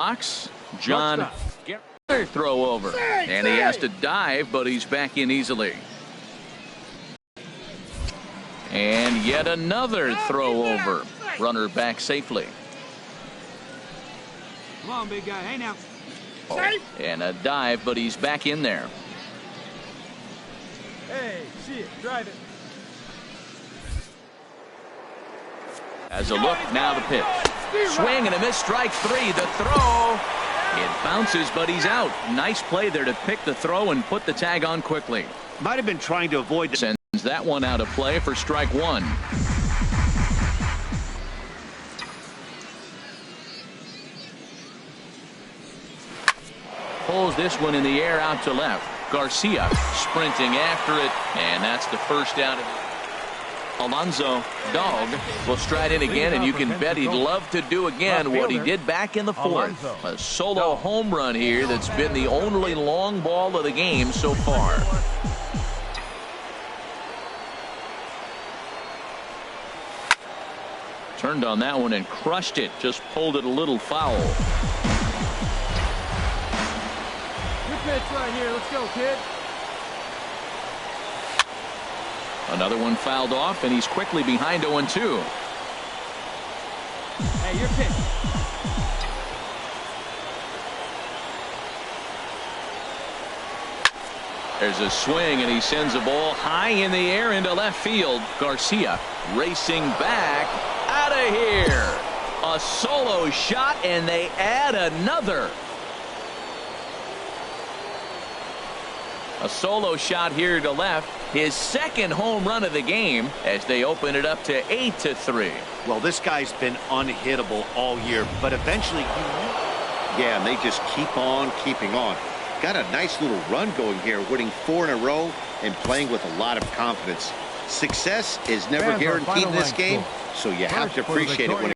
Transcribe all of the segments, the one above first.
box. John, throw over. And he has to dive, but he's back in easily. And yet another throw over. Runner back safely. Come on, big guy. Hey, now. And a dive, but he's back in there. Hey, see it. Drive it. As a look, now the pitch. Swing and a miss, strike three. The throw. It bounces, but he's out. Nice play there to pick the throw and put the tag on quickly. Might have been trying to avoid the... Sends that one out of play for strike one. Pulls this one in the air out to left. Garcia sprinting after it, and that's the first out of it. Alonso Dog will stride in again, and you can bet he'd love to do again what he did back in the fourth. A solo home run here that's been the only long ball of the game so far. Turned on that one and crushed it. Just pulled it a little foul. Good pitch right here. Let's go, kid. Another one fouled off, and he's quickly behind 0-2. Hey, your pitch. There's a swing, and he sends a ball high in the air into left field. Garcia racing back out of here. A solo shot, and they add another. A solo shot here to left. His second home run of the game as they open it up to 8-3. Well, this guy's been unhittable all year, but eventually, yeah, and they just keep on keeping on. Got a nice little run going here, winning 4 in a row and playing with a lot of confidence. Success is never guaranteed in this game, so you have to appreciate it when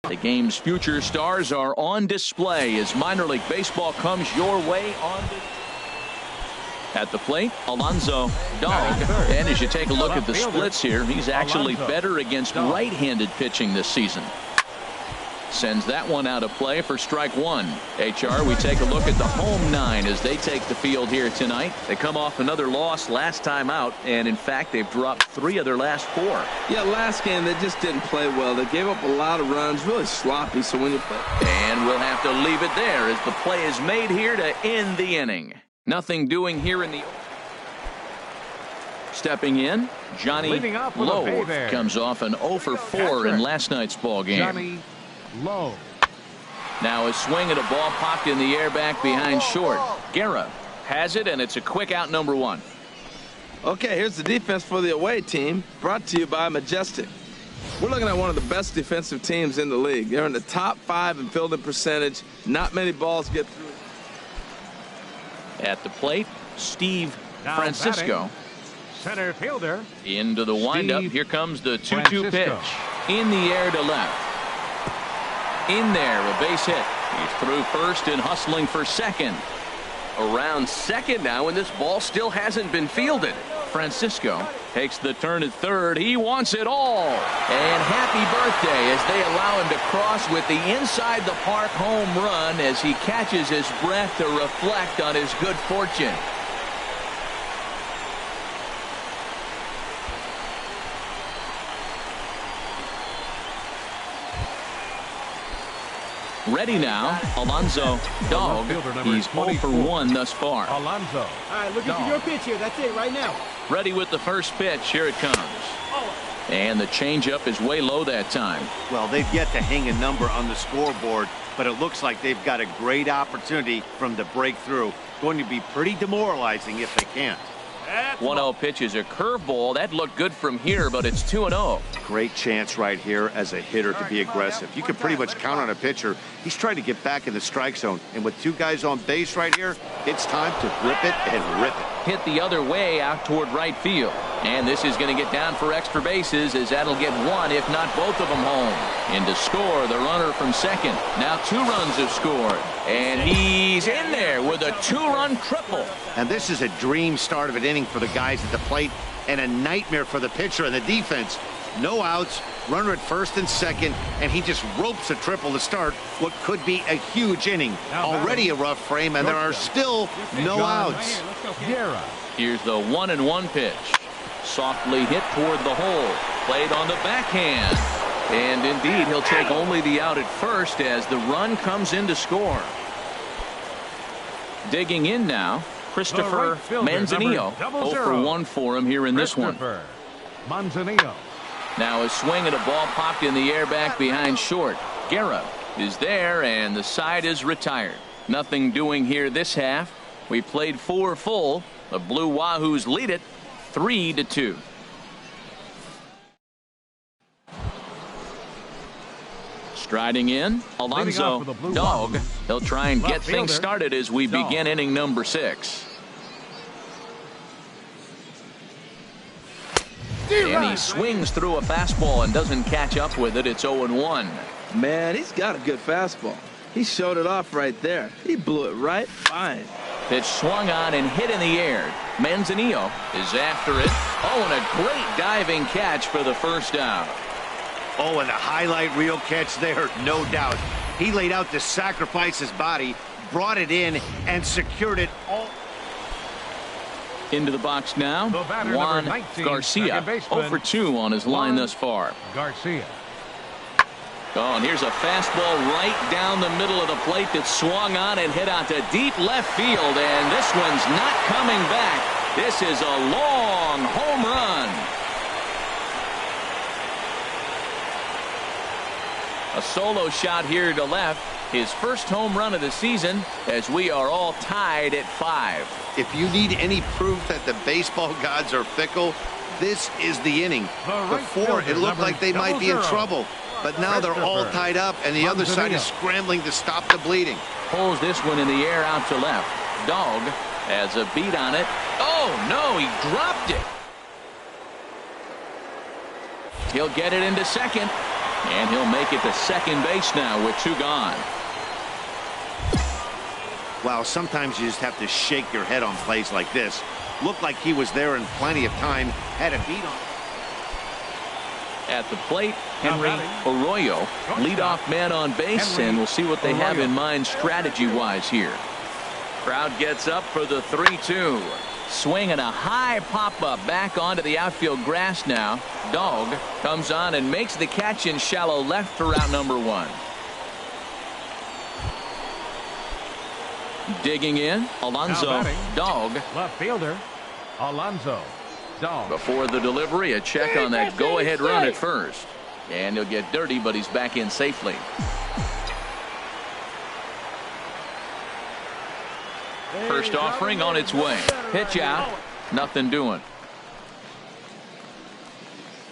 the game's future stars are on display as minor league baseball comes your way on display. At the plate, Alonso Dog. And as you take a look at the splits here, he's actually better against right-handed pitching this season. Sends that one out of play for strike one. HR, we take a look at the home nine as they take the field here tonight. They come off another loss last time out, and in fact, they've dropped 3 of their last 4. Yeah, last game they just didn't play well. They gave up a lot of runs, really sloppy. So when you play, and we'll have to leave it there as the play is made here to end the inning. Nothing doing here in the... Stepping in, Johnny Lowe comes off an 0-for-4 in last night's ball game. Johnny Lowe. Now a swing at a ball popped in the air back behind short. Guerra has it, and it's a quick out, number 1. Okay, here's the defense for the away team, brought to you by Majestic. We're looking at one of the best defensive teams in the league. They're in the top 5 in fielding percentage. Not many balls get through. At the plate, Steve Francisco. Center fielder. Into the windup. Here comes the 2-2 pitch. In the air to left. In there, a base hit. He's through first and hustling for second. Around second now, and this ball still hasn't been fielded. Francisco takes the turn at third. He wants it all. And happy birthday as they allow him to cross with the inside the park home run as he catches his breath to reflect on his good fortune. Ready now, Alonso Dog. He's 0-for-1 thus far. Alonso. All right, looking for your pitch here. That's it right now. Ready with the first pitch. Here it comes. And the changeup is way low that time. Well, they've yet to hang a number on the scoreboard, but it looks like they've got a great opportunity from the breakthrough. Going to be pretty demoralizing if they can't. 1-0 pitch is a curveball. That looked good from here, but it's 2-0. Great chance right here as a hitter to be aggressive. You can pretty much count on a pitcher. He's trying to get back in the strike zone. And with 2 guys on base right here, it's time to rip it and rip it. Hit the other way out toward right field. And this is going to get down for extra bases as that'll get 1, if not both of them home. In to score, the runner from second. Now 2 runs have scored. And he's in there with a 2-run triple. And this is a dream start of an inning for the guys at the plate and a nightmare for the pitcher and the defense. No outs, runner at first and second, and he just ropes a triple to start what could be a huge inning. Already a rough frame, and there are still no outs. Here's the 1-1 pitch. Softly hit toward the hole. Played on the backhand. And indeed, he'll take only the out at first as the run comes in to score. Digging in now, Christopher Manzanillo. 0 for 1 for him here in this one. Manzanillo. Now a swing and a ball popped in the air back behind short. Guerra is there, and the side is retired. Nothing doing here this half. We played 4 full. The Blue Wahoos lead it 3-2. Striding in, Alonso Dog. He'll try and get things started as we begin inning number 6. And he swings through a fastball and doesn't catch up with it. It's 0-1. Man, he's got a good fastball. He showed it off right there. He blew it right fine. Pitch swung on and hit in the air. Manzanillo is after it. Oh, and a great diving catch for the first out. Oh, and a highlight reel catch there, no doubt. He laid out to sacrifice his body, brought it in, and secured it all. Into the box now, Juan 19, Garcia, 0 for 2 on his line thus far. Garcia. Oh, and here's a fastball right down the middle of the plate that swung on and hit out to deep left field, and this one's not coming back. This is a long home run. A solo shot here to left. His first home run of the season, as we are all tied at 5. If you need any proof that the baseball gods are fickle, this is the inning. Before, it looked like they might be in trouble, but now they're all tied up, and the other side is scrambling to stop the bleeding. Pulls this one in the air out to left. Dog has a beat on it. Oh, no, he dropped it. He'll get it into second, and he'll make it to second base now with 2 gone. Wow, sometimes you just have to shake your head on plays like this. Looked like he was there in plenty of time. Had a beat on. At the plate, Henry Arroyo, leadoff man on base, and we'll see what they have in mind strategy-wise here. Crowd gets up for the 3-2. Swing and a high pop-up back onto the outfield grass now. Dog comes on and makes the catch in shallow left for out number 1. Digging in, Alonso Dog. Left fielder, Alonso Dog. Before the delivery, a check on that go-ahead run at first. And he'll get dirty, but he's back in safely. First offering on its way. Pitch out. Nothing doing.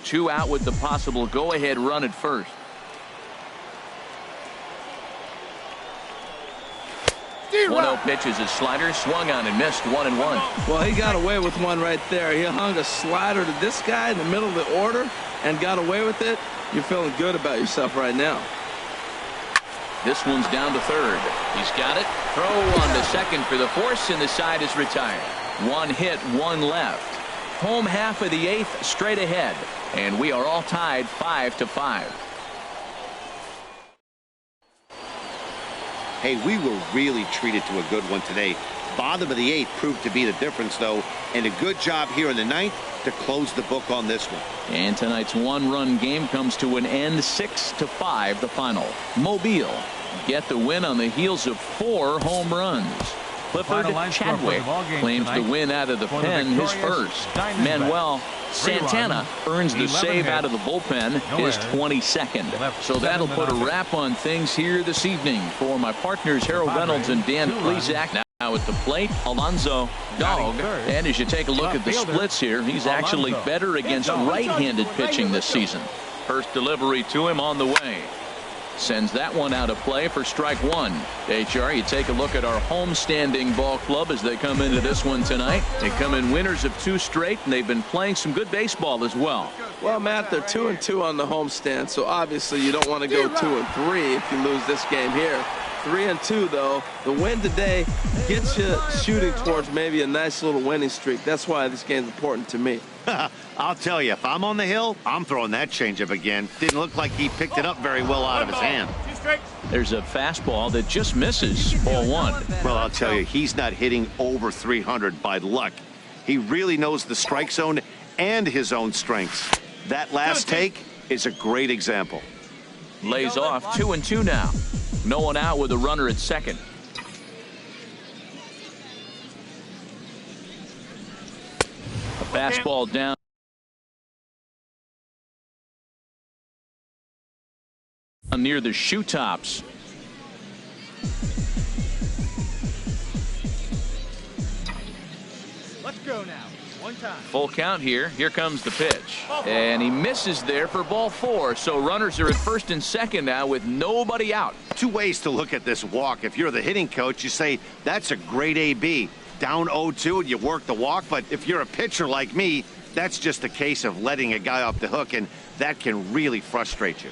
2 out with the possible go-ahead run at first. 1-0 pitch is his slider, swung on and missed. 1-1. Well, he got away with one right there. He hung a slider to this guy in the middle of the order and got away with it. You're feeling good about yourself right now. This one's down to third. He's got it. Throw on to second for the force, and the side is retired. 1 hit, 1 left. Home half of the 8th straight ahead, and we are all tied 5-5. Hey, we were really treated to a good one today. Bottom of the 8th proved to be the difference, though, and a good job here in the 9th to close the book on this one. And tonight's 1-run game comes to an end, 6-5 the final. Mobile get the win on the heels of 4 home runs. Clifford Chadwick claims the win out of the pen, his first. Manuel Santana earns the save out of the bullpen, his 22nd. So that'll put a wrap on things here this evening. For my partners Harold Reynolds and Dan Plesac, now at the plate, Alonso Dog. And as you take a look at the splits here, he's actually better against right-handed pitching this season. First delivery to him on the way. Sends that one out of play for strike 1. HR, you take a look at our home-standing ball club as they come into this one tonight. They come in winners of 2 straight, and they've been playing some good baseball as well. Well, Matt, they're 2-2 on the homestand, so obviously you don't want to go 2-3 if you lose this game here. 3-2, though. The win today gets you shooting towards maybe a nice little winning streak. That's why this game's important to me. I'll tell you, if I'm on the hill, I'm throwing that changeup again. Didn't look like he picked it up very well out of his hand. There's a fastball that just misses. Ball one. Well, I'll tell you, he's not hitting over 300 by luck. He really knows the strike zone and his own strengths. That last take is a great example. Lays off. 2-2 now. No one out with a runner at second. A fastball down near the shoe tops. Let's go now. One time. Full count here. Here comes the pitch. And he misses there for ball four. So runners are at first and second now with nobody out. Two ways to look at this walk. If you're the hitting coach, you say, that's a great AB. Down 0-2 and you work the walk. But if you're a pitcher like me, that's just a case of letting a guy off the hook, and that can really frustrate you.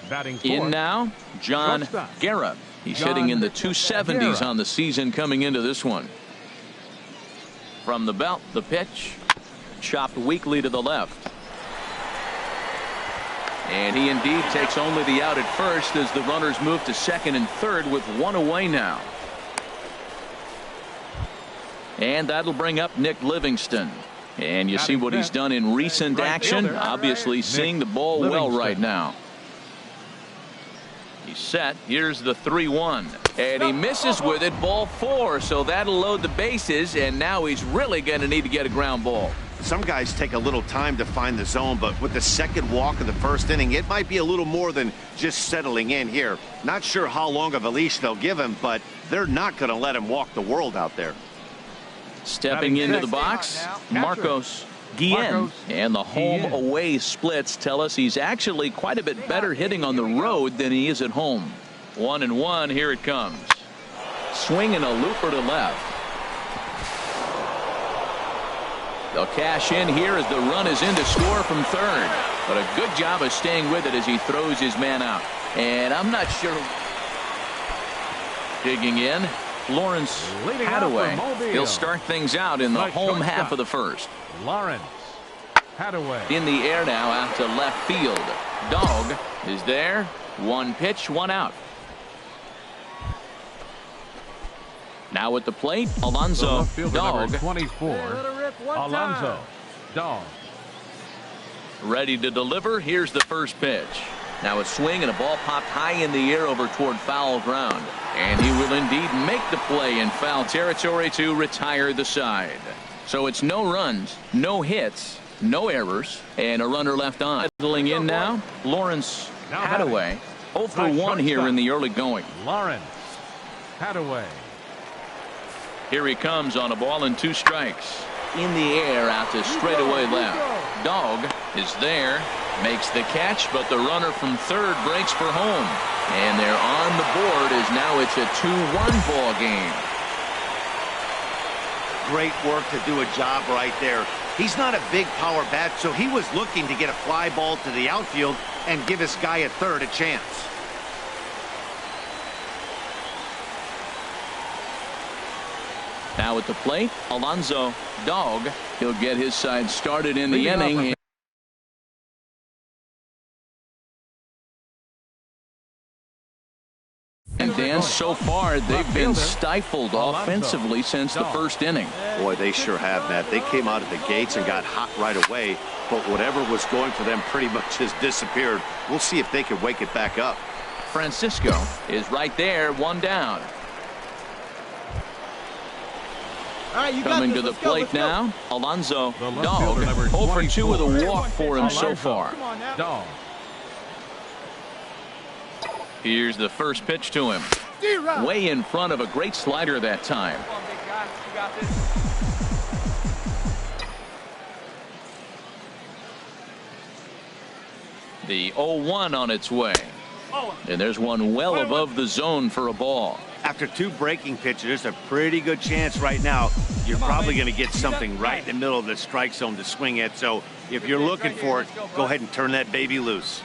Batting fourth. In now, John Guerra. He's hitting in the 270s on the season coming into this one. From the belt, the pitch. Chopped weakly to the left. And he indeed takes only the out at first as the runners move to second and third with one away now. And that'll bring up Nick Livingston. And you see what he's done in recent action. Obviously seeing the ball well right now. He's set. Here's the 3-1. And he misses with it. Ball four. So that'll load the bases. And now he's really going to need to get a ground ball. Some guys take a little time to find the zone, but with the second walk of the first inning, it might be a little more than just settling in here. Not sure how long of a leash they'll give him, but they're not going to let him walk the world out there. Stepping into the box, Marcos Guillen. And the home away splits tell us he's actually quite a bit better hitting on the road than he is at home. 1-1. Here it comes. Swinging a looper to left. They'll cash in here as the run is in to score from third. But a good job of staying with it as he throws his man out. And I'm not sure. Digging in, Lawrence Hadaway. He'll start things out in the home half of the first. Lawrence Hadaway. In the air now out to left field. Dog is there. One pitch, one out. Now at the plate, Alonzo Dog. 24. Alonzo Dog. Ready to deliver. Here's the first pitch. Now a swing and a ball popped high in the air over toward foul ground. And he will indeed make the play in foul territory to retire the side. So it's no runs, no hits, no errors, and a runner left on. Settling in now, Lawrence Hadaway. 0 for 1 here in the early going. Lawrence Hadaway. Here he comes on a ball and 2 strikes. In the air out to straightaway left. Dog is there, makes the catch, but the runner from third breaks for home. And they're on the board as now it's a 2-1 ball game. Great work to do a job right there. He's not a big power bat, so he was looking to get a fly ball to the outfield and give his guy at third a chance. Now at the plate, Alonzo Dog. He'll get his side started in the inning. And Dan, so far they've been stifled offensively since the first inning. Boy, they sure have, Matt. They came out of the gates and got hot right away, but whatever was going for them pretty much has disappeared. We'll see if they can wake it back up. Francisco is right there, 1 down. All right, you Coming got to this. the plate now, Alonzo Dog. 0 for 2 with a walk for him so far. Dog. Here's the first pitch to him. Way in front of a great slider that time. Come on, big guy. You got this. The 0-1 on its way. And there's one well above the zone for a ball. After 2 breaking pitches, there's a pretty good chance right now you're probably going to get something right in the middle of the strike zone to swing at. So if you're looking for it, go ahead and turn that baby loose.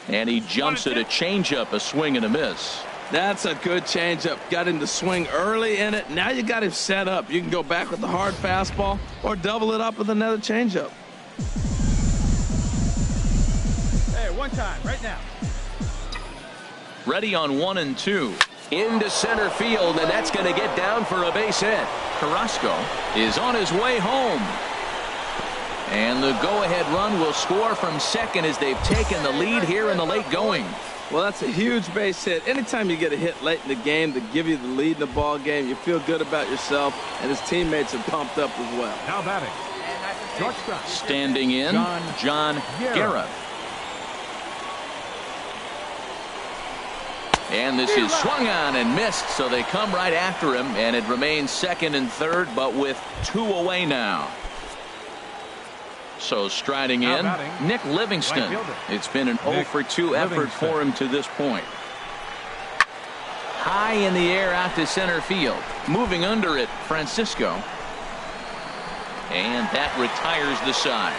And he jumps at a changeup, a swing and a miss. That's a good changeup. Got him to swing early in it. Now you got him set up. You can go back with the hard fastball or double it up with another changeup. Hey, one time, right now. Ready on 1 and 2. Into center field, and that's going to get down for a base hit. Carrasco is on his way home. And the go-ahead run will score from second as they've taken the lead here in the late going. Well, that's a huge base hit. Anytime you get a hit late in the game to give you the lead in the ball game, you feel good about yourself, and his teammates are pumped up as well. Now batting. Shortstop. Standing in, John Guerra. And this is swung on and missed, so they come right after him, and it remains second and third, but with 2 away now. So striding in, Nick Livingston. It's been an 0 for 2 effort for him to this point. High in the air out to center field. Moving under it, Francisco. And that retires the side.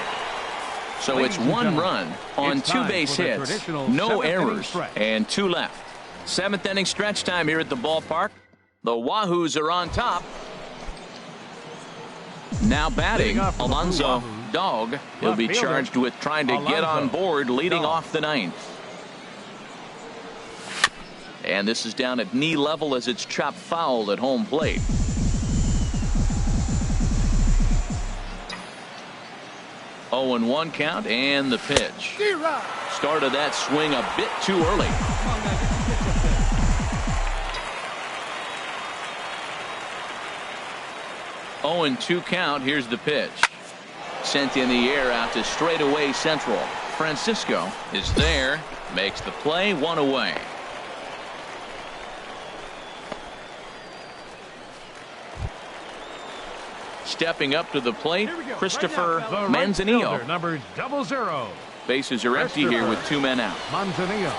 So it's 1 run on 2 base hits, no errors, and 2 left. 7th inning stretch time here at the ballpark. The Wahoos are on top. Now batting, Alonso Dog. He'll be charged with trying to get on board leading off the 9th. And this is down at knee level as it's chopped foul at home plate. Oh, and 1 count, and the pitch. Started that swing a bit too early. Oh, and 2 count. Here's the pitch. Sent in the air out to straightaway central. Francisco is there, makes the play, 1 away. Stepping up to the plate, Christopher Manzanillo. Number 00. Bases are empty here with 2 men out. Manzanillo.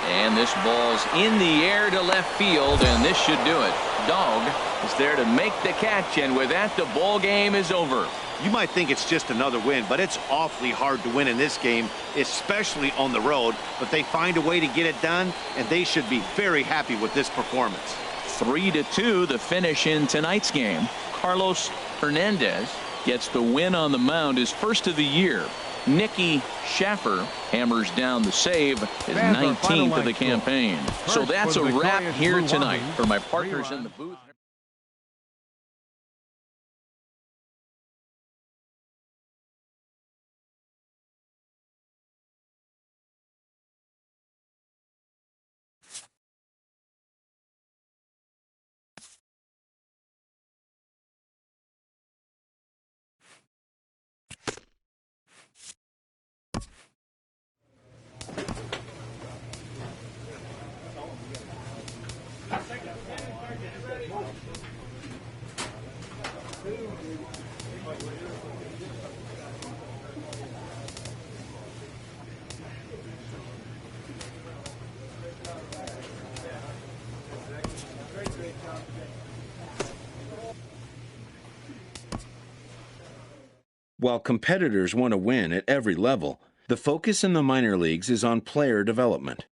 And this ball's in the air to left field, and this should do it. Dog is there to make the catch, and with that, the ball game is over. You might think it's just another win, but it's awfully hard to win in this game, especially on the road. But they find a way to get it done, and they should be very happy with this performance. 3-2, the finish in tonight's game. Carlos Hernandez gets the win on the mound, his first of the year. Nicky Schaffer hammers down the save, his 19th of the campaign. So that's a wrap here tonight. For my partners in the booth. While competitors want to win at every level, the focus in the minor leagues is on player development.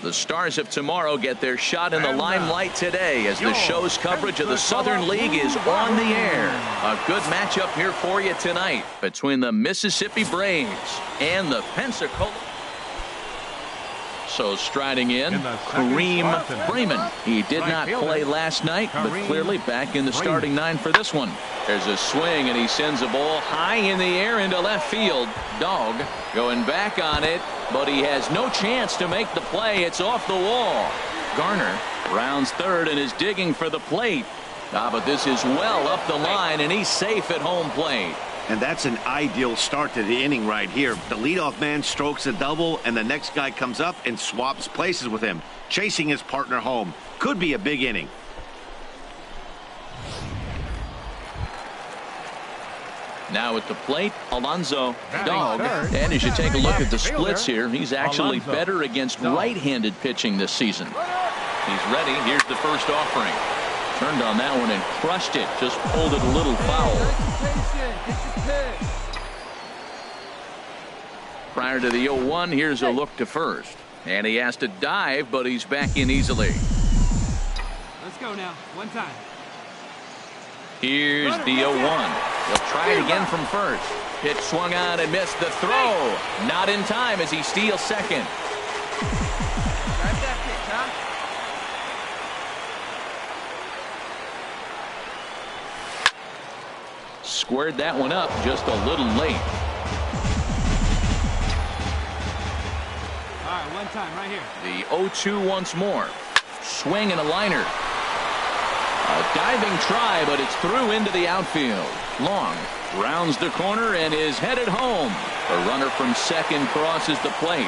The Stars of tomorrow get their shot in the limelight today as the show's coverage of the Southern League is on the air. A good matchup here for you tonight between the Mississippi Braves and the Pensacola. So striding in, Kareem Freeman. He did not play last night, but clearly back in the starting 9 for this one. There's a swing, and he sends a ball high in the air into left field. Dog going back on it, but he has no chance to make the play. It's off the wall. Garner rounds third and is digging for the plate. But this is well up the line, and he's safe at home plate. And that's an ideal start to the inning right here. The leadoff man strokes a double, and the next guy comes up and swaps places with him, chasing his partner home. Could be a big inning. Now at the plate, Alonzo Dog. And as you take a look at the splits here, he's actually better against right-handed pitching this season. He's ready. Here's the first offering. Turned on that one and crushed it. Just pulled it a little foul. Prior to the 0-1, here's a look to first. And he has to dive, but he's back in easily. Let's go now. One time. Here's the 0-1. He'll try it again from first. Pitch swung on and missed the throw. Not in time as he steals second. Squared that one up just a little late. All right, one time right here. The 0-2 once more. Swing and a liner. A diving try, but it's through into the outfield. Long rounds the corner and is headed home. A runner from second crosses the plate.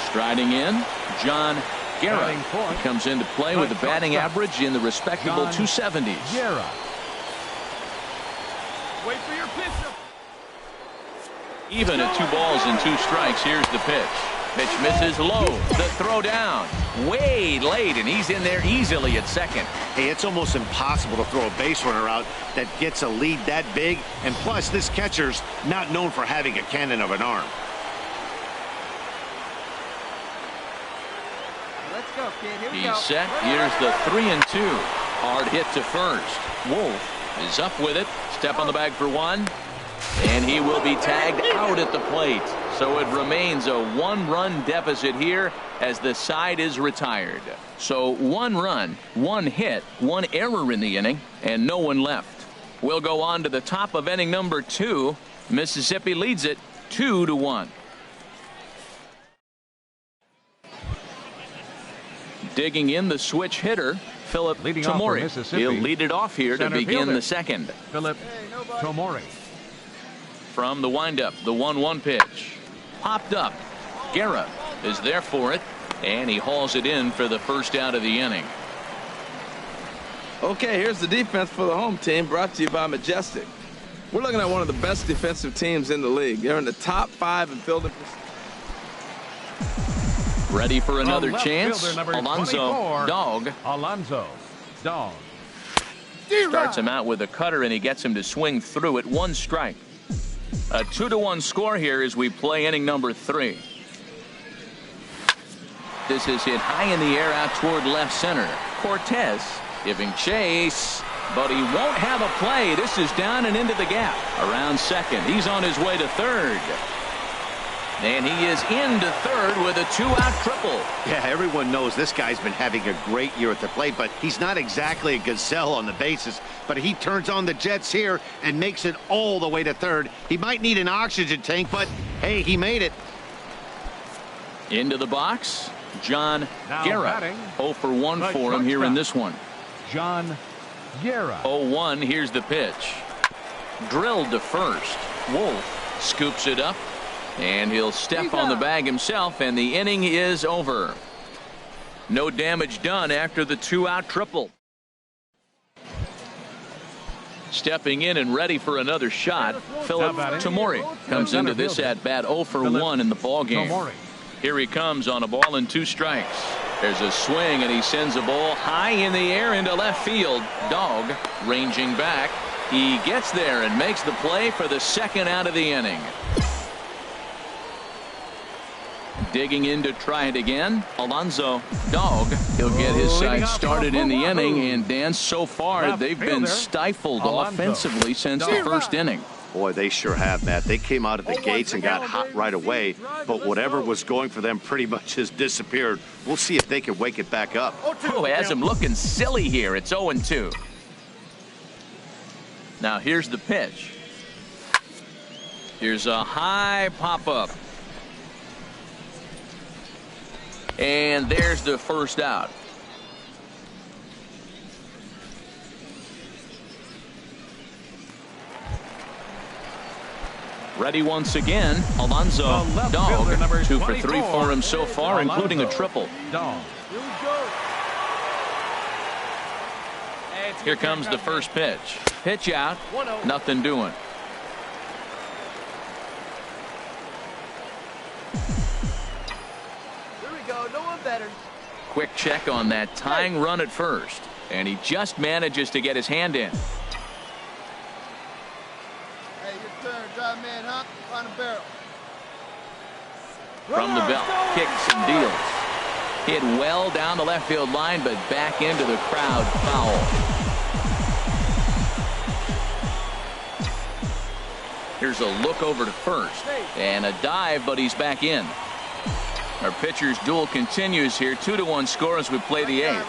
Striding in, John Guerra. He comes into play with a batting average in the respectable 270s. Guerra. Wait for your pitch. Even at 2 balls and 2 strikes, here's the pitch. Pitch misses low. The throw down. Way late, and he's in there easily at second. Hey, it's almost impossible to throw a base runner out that gets a lead that big. And plus, this catcher's not known for having a cannon of an arm. Let's go, kid. Here we go. He's set. Here's the 3-2. Hard hit to first. Wolf is up with it. Step on the bag for one. And he will be tagged out at the plate. So it remains a 1-run deficit here as the side is retired. So 1 run, 1 hit, 1 error in the inning, and no one left. We'll go on to the top of inning number 2. Mississippi leads it 2-1. Digging in the switch hitter, Philip Tomori. He'll lead it off here to begin the second. Philip Tomori. From the windup, the 1-1 pitch. Popped up. Guerra is there for it, and he hauls it in for the first out of the inning. Okay, here's the defense for the home team, brought to you by Majestic. We're looking at one of the best defensive teams in the league. They're in the top 5 in fielding. Ready for another chance. Alonzo Dog. Alonzo Dog. Starts him out with a cutter, and he gets him to swing through it. 1 strike. A 2-1 score here as we play inning number 3. This is hit high in the air out toward left center. Cortez giving chase, but he won't have a play. This is down and into the gap. Around second. He's on his way to third. And he is into third with a 2-out triple. Yeah, everyone knows this guy's been having a great year at the plate, but he's not exactly a gazelle on the bases. But he turns on the jets here and makes it all the way to third. He might need an oxygen tank, but hey, he made it. Into the box, John Guerra. Batting, 0 for 1 for him here in this one. John Guerra. 0-1, here's the pitch. Drilled to first. Wolf scoops it up. And he'll step on the bag himself, and the inning is over. No damage done after the 2-out triple. Stepping in and ready for another shot, Philip Tomori comes into this at-bat 0 for 1 in the ballgame. Here he comes on a ball and 2 strikes. There's a swing, and he sends a ball high in the air into left field. Dog ranging back. He gets there and makes the play for the second out of the inning. Digging in to try it again, Alonzo Dog. He'll get his side started in the inning, and Dan, so far they've been stifled offensively since the first inning. Boy, they sure have, Matt. They came out of the gates and got hot right away, but whatever was going for them pretty much has disappeared. We'll see if they can wake it back up. Oh, has him looking silly here. It's 0-2. Now here's the pitch. Here's a high pop-up. And there's the first out. Ready once again, Alonzo Dog. 2 for 3 for him so far, including a triple. Here comes the first pitch. Pitch out. Nothing doing. Here we go. No one better. Quick check on that tying run at first. And he just manages to get his hand in. Drive man, huh? On the barrel. From the belt, kicks and deals. Hit well down the left field line, but back into the crowd, foul. Here's a look over to first, and a dive, but he's back in. Our pitcher's duel continues here. 2-1 score as we play the 8th.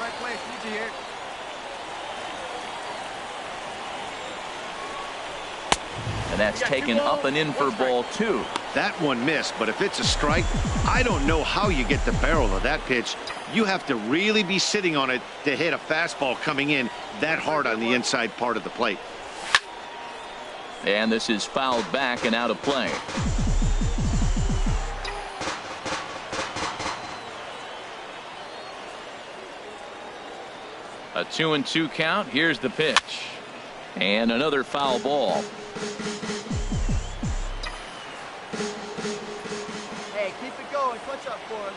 And that's taken up and in for ball 2. That one missed, but if it's a strike, I don't know how you get the barrel of that pitch. You have to really be sitting on it to hit a fastball coming in that hard on the inside part of the plate. And this is fouled back and out of play. A 2-2 count. Here's the pitch. And another foul ball. Hey, keep it going. Clutch up for us.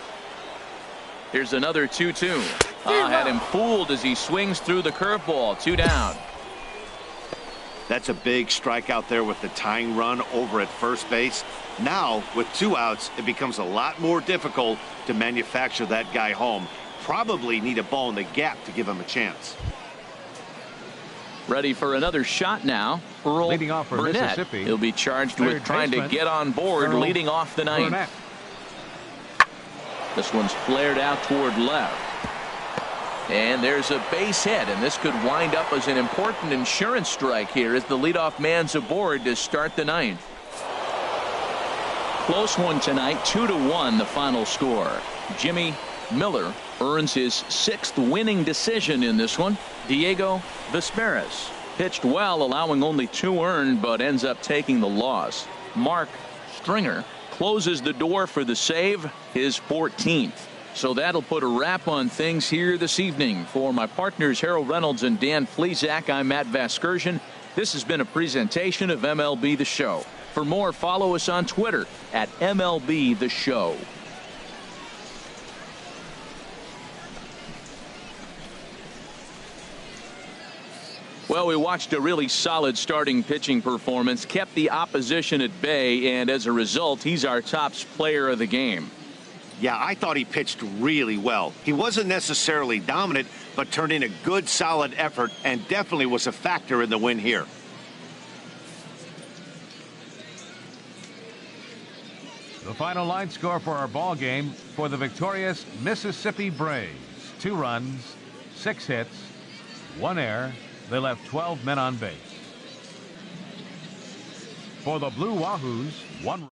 Here's another 2-2. Had him fooled as he swings through the curveball. 2 down. That's a big strikeout there with the tying run over at first base. Now, with 2 outs, it becomes a lot more difficult to manufacture that guy home. Probably need a ball in the gap to give him a chance. Ready for another shot now. Earl Leading off for Burnett. Mississippi. He'll be charged with trying to get on board, leading off the 9th. Burnett. This one's flared out toward left. And there's a base hit, and this could wind up as an important insurance strike here as the leadoff man's aboard to start the 9th. Close one tonight, 2-1 the final score. Jimmy Miller earns his 6th winning decision in this one. Diego Vesperas pitched well, allowing only 2 earned, but ends up taking the loss. Mark Stringer closes the door for the save, his 14th. So that'll put a wrap on things here this evening. For my partners Harold Reynolds and Dan Flezak, I'm Matt Vasgersian. This has been a presentation of MLB The Show. For more, follow us on Twitter at MLB The Show. Well, we watched a really solid starting pitching performance, kept the opposition at bay, and as a result, he's our top player of the game. Yeah, I thought he pitched really well. He wasn't necessarily dominant, but turned in a good, solid effort and definitely was a factor in the win here. The final line score for our ball game for the victorious Mississippi Braves. 2 runs, 6 hits, 1 error. They left 12 men on base. For the Blue Wahoos, 1